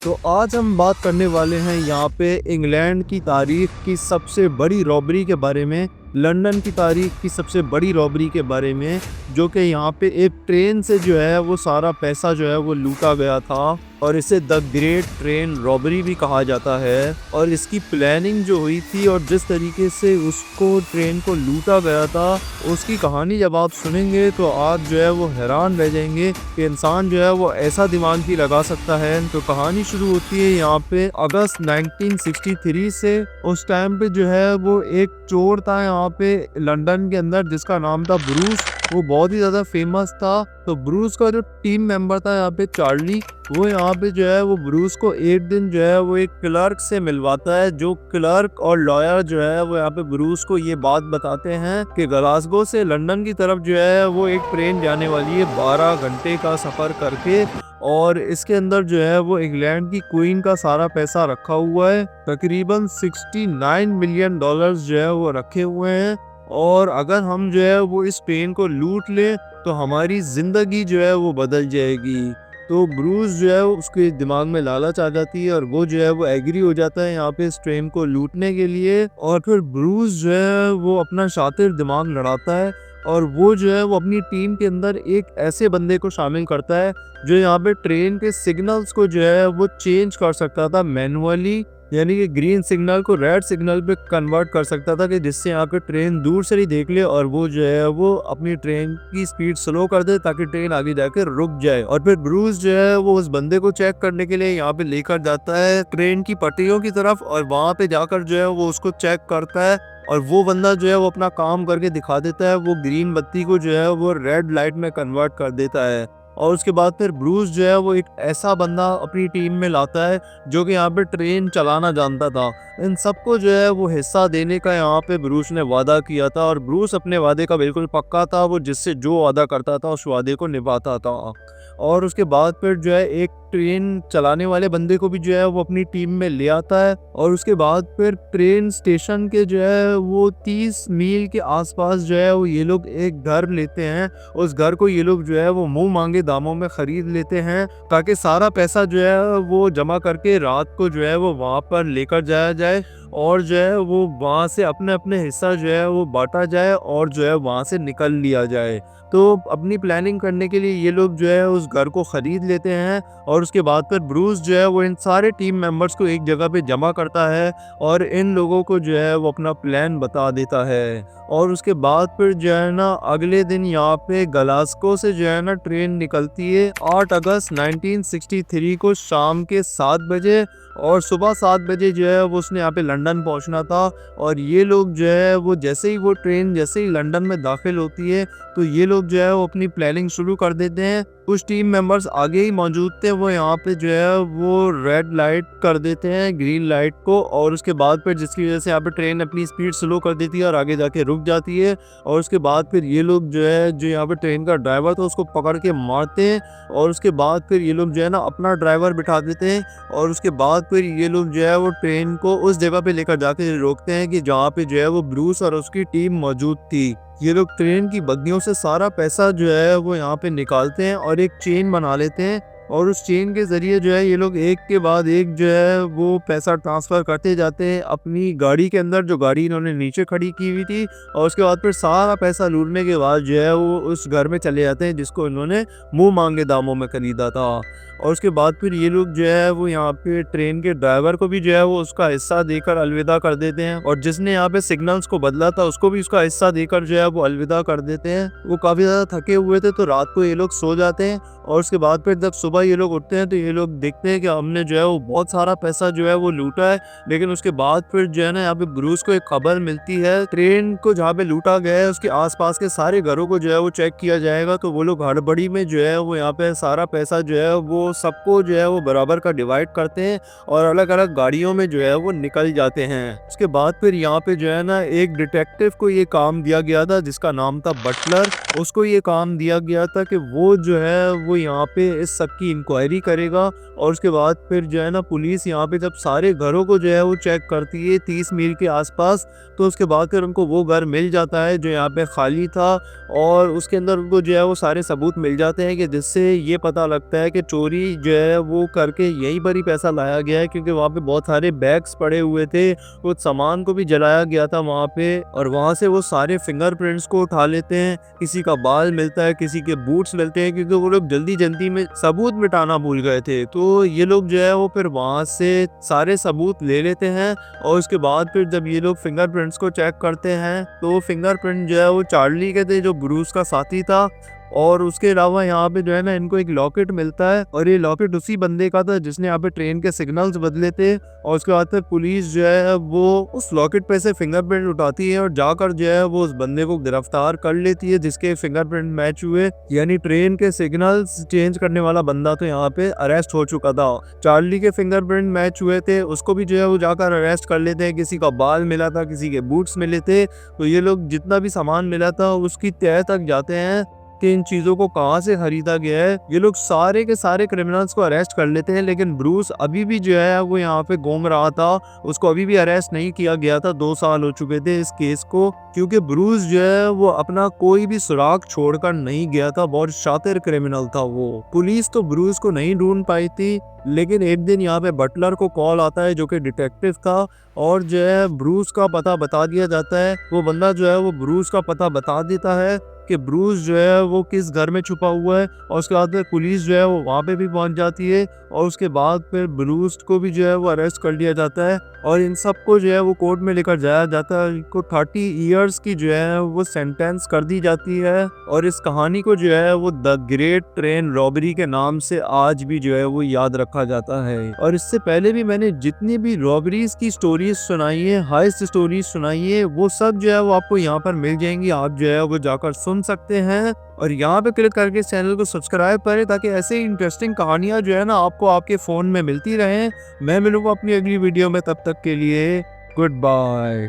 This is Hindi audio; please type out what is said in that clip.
तो आज हम बात करने वाले हैं यहाँ पे इंग्लैंड की तारीख की सबसे बड़ी रॉबरी के बारे में, लंदन की तारीख की सबसे बड़ी रॉबरी के बारे में, जो कि यहाँ पे एक ट्रेन से जो है वो सारा पैसा जो है वो लूटा गया था और इसे द ग्रेट ट्रेन रॉबरी भी कहा जाता है। और इसकी प्लानिंग जो हुई थी और जिस तरीके से उसको ट्रेन को लूटा गया था, उसकी कहानी जब आप सुनेंगे तो आप जो है वो हैरान रह जाएंगे कि इंसान जो है वो ऐसा दिमाग भी लगा सकता है। तो कहानी शुरू होती है यहाँ पे अगस्त 1963 से। उस टाइम पे जो है वो एक चोर था यहाँ पे लंदन के अंदर जिसका नाम था ब्रूस। वो बहुत ही ज़्यादा फेमस था। तो ब्रूस का जो टीम मेंबर था यहाँ पे चार्ली, वो यहाँ पे जो है वो ब्रूस को एक दिन जो है वो एक क्लर्क से मिलवाता है। जो क्लर्क और लॉयर जो है वो यहाँ पे ब्रूस को ये बात बताते हैं कि ग्लासगो से लंदन की तरफ जो है वो एक ट्रेन जाने वाली है 12 घंटे का सफ़र करके, और इसके अंदर जो है वो इंग्लैंड की क्वीन का सारा पैसा रखा हुआ है। तकरीबन $69 मिलियन जो है वो रखे हुए हैं। और अगर हम जो है वो इस ट्रेन को लूट लें तो हमारी ज़िंदगी जो है वो बदल जाएगी। तो ब्रूस जो है उसके दिमाग में लालच आ जाती है और वो जो है वो एग्री हो जाता है यहाँ पे इस ट्रेन को लूटने के लिए। और फिर ब्रूस जो है वो अपना शातिर दिमाग लड़ाता है और वो जो है वो अपनी टीम के अंदर एक ऐसे बंदे को शामिल करता है जो यहाँ पे ट्रेन के सिग्नल्स को जो है वो चेंज कर सकता था मैनुअली, यानी कि ग्रीन सिग्नल को रेड सिग्नल पे कन्वर्ट कर सकता था कि जिससे यहाँ पे ट्रेन दूर से ही देख ले और वो जो है वो अपनी ट्रेन की स्पीड स्लो कर दे ताकि ट्रेन आगे जाके रुक जाए। और फिर ब्रूस जो है वो उस बंदे को चेक करने के लिए यहाँ पे लेकर जाता है ट्रेन की पटरियों की तरफ, और वहाँ पे जाकर जो है वो उसको चेक करता है और वो बंदा जो है वो अपना काम करके दिखा देता है। वो ग्रीन बत्ती को जो है वो रेड लाइट में कन्वर्ट कर देता है। और उसके बाद फिर ब्रूस जो है वो एक ऐसा बंदा अपनी टीम में लाता है जो कि यहाँ पे ट्रेन चलाना जानता था। इन सबको जो है वो हिस्सा देने का यहाँ पे ब्रूस ने वादा किया था और ब्रूस अपने वादे का बिल्कुल पक्का था। वो जिससे जो वादा करता था उस वादे को निभाता था। और उसके बाद फिर जो है एक ट्रेन चलाने वाले बंदे को भी जो है वो अपनी टीम में ले आता है। और उसके बाद फिर ट्रेन स्टेशन के जो है वो 30 मील के आसपास जो है वो ये लोग एक घर लेते हैं। उस घर को ये लोग जो है वो मुंह मांगे दामों में खरीद लेते हैं ताकि सारा पैसा जो है वो जमा करके रात को जो है वो वहाँ पर लेकर जाया जाए और जो है वो वहाँ से अपने अपने हिस्सा जो है वो बांटा जाए और जो है वहाँ से निकल लिया जाए। तो अपनी प्लानिंग करने के लिए ये लोग जो है उस घर को ख़रीद लेते हैं। और उसके बाद फिर ब्रूस जो है वो इन सारे टीम मेंबर्स को एक जगह पे जमा करता है और इन लोगों को जो है वो अपना प्लान बता देता है। और उसके बाद फिर जो है ना अगले दिन यहाँ पे ग्लासगो से जो है ना ट्रेन निकलती है 8 अगस्त 1963 को शाम के 7 बजे, और सुबह 7 बजे जो है वो उसने यहाँ पे लंदन पहुँचना था। और ये लोग जो है वो जैसे ही वो ट्रेन जैसे ही लंदन में दाखिल होती है तो ये लोग जो है वो अपनी प्लानिंग शुरू कर देते हैं। कुछ टीम मेंबर्स आगे ही मौजूद थे, वो यहाँ पे जो है वो रेड लाइट कर देते हैं ग्रीन लाइट को, और उसके बाद फिर जिसकी वजह से यहाँ पे ट्रेन अपनी स्पीड स्लो कर देती है और आगे जाके रुक जाती है। और उसके बाद फिर ये लोग जो है जो यहाँ पे ट्रेन का ड्राइवर था उसको पकड़ के मारते हैं। और उसके बाद फिर ये लोग जो है ना अपना ड्राइवर बिठा देते हैं और उसके बाद फिर ये लोग जो है वो ट्रेन को उस जगह पे लेकर जाके रोकते हैं कि जहाँ पे जो है वो ब्रूस और उसकी टीम मौजूद थी। ये लोग ट्रेन की बग्गियों से सारा पैसा जो है वो यहाँ पे निकालते हैं और एक चेन बना लेते हैं, और उस चेन के ज़रिए जो है ये लोग एक के बाद एक जो है वो पैसा ट्रांसफ़र करते जाते हैं अपनी गाड़ी के अंदर, जो गाड़ी इन्होंने नीचे खड़ी की हुई थी। और उसके बाद फिर सारा पैसा लूटने के बाद जो है वो उस घर में चले जाते हैं जिसको इन्होंने मुंह मांगे दामों में खरीदा था। और उसके बाद फिर ये लोग जो है वो यहाँ पे ट्रेन के ड्राइवर को भी जो है वो उसका हिस्सा देकर अलविदा कर देते हैं, और जिसने यहाँ पे सिग्नल्स को बदला था उसको भी उसका हिस्सा देकर जो है वो अलविदा कर देते हैं। वो काफ़ी ज़्यादा थके हुए थे तो रात को ये लोग सो जाते हैं। और उसके बाद फिर जब सुबह ये लोग उठते हैं तो ये लोग देखते हैं कि हमने जो है वो बहुत सारा पैसा जो है वो लूटा है। लेकिन उसके बाद फिर जो है ना यहाँ पे ब्रूस को एक खबर मिलती है ट्रेन को जहाँ पे लूटा गया है उसके आसपास के सारे घरों को जो है वो चेक किया जाएगा। तो वो लोग हड़बड़ी में जो है वो यहाँ पे सारा पैसा जो है वो सबको जो है वो बराबर का डिवाइड करते हैं और अलग अलग गाड़ियों में जो है वो निकल जाते हैं। उसके बाद फिर यहाँ पे जो है ना एक डिटेक्टिव को ये काम दिया गया था जिसका नाम था बटलर। उसको ये काम दिया गया था कि वो जो है वो यहाँ पे इस सब की इंक्वायरी करेगा। और उसके बाद फिर जो है ना पुलिस यहाँ पे जब सारे घरों को जो है वो चेक करती है 30 मील के आसपास, तो उसके बाद फिर उनको वो घर मिल जाता है जो यहाँ पे खाली था, और उसके अंदर उनको जो है वो सारे सबूत मिल जाते हैं कि जिससे ये पता लगता है कि चोरी भी जो है वो करके यहीं पर ही पैसा लाया गया है, क्योंकि वहाँ पे बहुत सारे बैग्स पड़े हुए थे, कुछ सामान को भी जलाया गया था वहाँ पे, और वहाँ से वो सारे फिंगरप्रिंट्स को उठा लेते हैं। किसी का बाल मिलता है, किसी के बूट्स मिलते हैं, क्योंकि वो लोग जल्दी जल्दी में सबूत मिटाना भूल गए थे। तो ये लोग जो है वो फिर वहाँ से सारे सबूत ले लेते हैं, और उसके बाद फिर जब ये लोग फिंगरप्रिंट्स को चेक करते हैं तो फिंगरप्रिंट जो है वो चार्ली के थे, जो ब्रूस का साथी था। और उसके अलावा यहाँ पे जो है ना इनको एक लॉकेट मिलता है, और ये लॉकेट उसी बंदे का था जिसने यहाँ पे ट्रेन के सिग्नल्स बदले थे। और उसके बाद फिर पुलिस जो है वो उस लॉकेट पे से फिंगरप्रिंट उठाती है और जाकर जो है वो उस बंदे को गिरफ्तार कर लेती है जिसके फिंगरप्रिंट मैच हुए। यानी ट्रेन के सिग्नल्स चेंज करने वाला बंदा तो यहाँ पे अरेस्ट हो चुका था। चार्ली के फिंगरप्रिंट मैच हुए थे, उसको भी जो है वो जाकर अरेस्ट कर लेते हैं। किसी का बाल मिला था, किसी के बूट्स मिले थे। तो ये लोग जितना भी सामान मिला था उसकी तह तक जाते हैं कि इन चीजों को कहां से खरीदा गया है। ये लोग सारे के सारे क्रिमिनल्स को अरेस्ट कर लेते हैं, लेकिन ब्रूस अभी भी जो है वो यहाँ पे घूम रहा था। उसको अभी भी अरेस्ट नहीं किया गया था, 2 साल हो चुके थे इस केस को, क्योंकि ब्रूस जो है वो अपना कोई भी सुराग छोड़कर नहीं गया था। बहुत शातिर क्रिमिनल था वो। पुलिस तो ब्रूस को नहीं ढूंढ पाई थी, लेकिन एक दिन यहाँ पे बटलर को कॉल आता है जो कि डिटेक्टिव था, और जो है ब्रूस का पता बता दिया जाता है। वो बंदा जो है वो ब्रूस का पता बता देता है कि ब्रूस जो है वो किस घर में छुपा हुआ है। और उसके बाद फिर पुलिस जो है वो वहाँ पे भी पहुँच जाती है, और उसके बाद फिर ब्रूस को भी जो है वो अरेस्ट कर लिया जाता है, और इन सबको जो है वो कोर्ट में लेकर जाया जाता है। इनको 30 इयर्स की जो है वो सेंटेंस कर दी जाती है। और इस कहानी को जो है वो द ग्रेट ट्रेन रॉबरी के नाम से आज भी जो है वो याद रखा जाता है। और इससे पहले भी मैंने जितनी भी रॉबरीज की स्टोरीज सुनाई है, हाइस्ट स्टोरीज सुनाई है, वो सब जो है वो आपको यहाँ पर मिल जाएंगी। आप जो है वो जाकर सुन सकते हैं, और यहाँ पे क्लिक करके इस चैनल को सब्सक्राइब करें, ताकि ऐसे इंटरेस्टिंग कहानियाँ जो है ना आपको आपके फ़ोन में मिलती रहें। मैं मिलूंगा अपनी अगली वीडियो में, तब तक के लिए गुड बाय।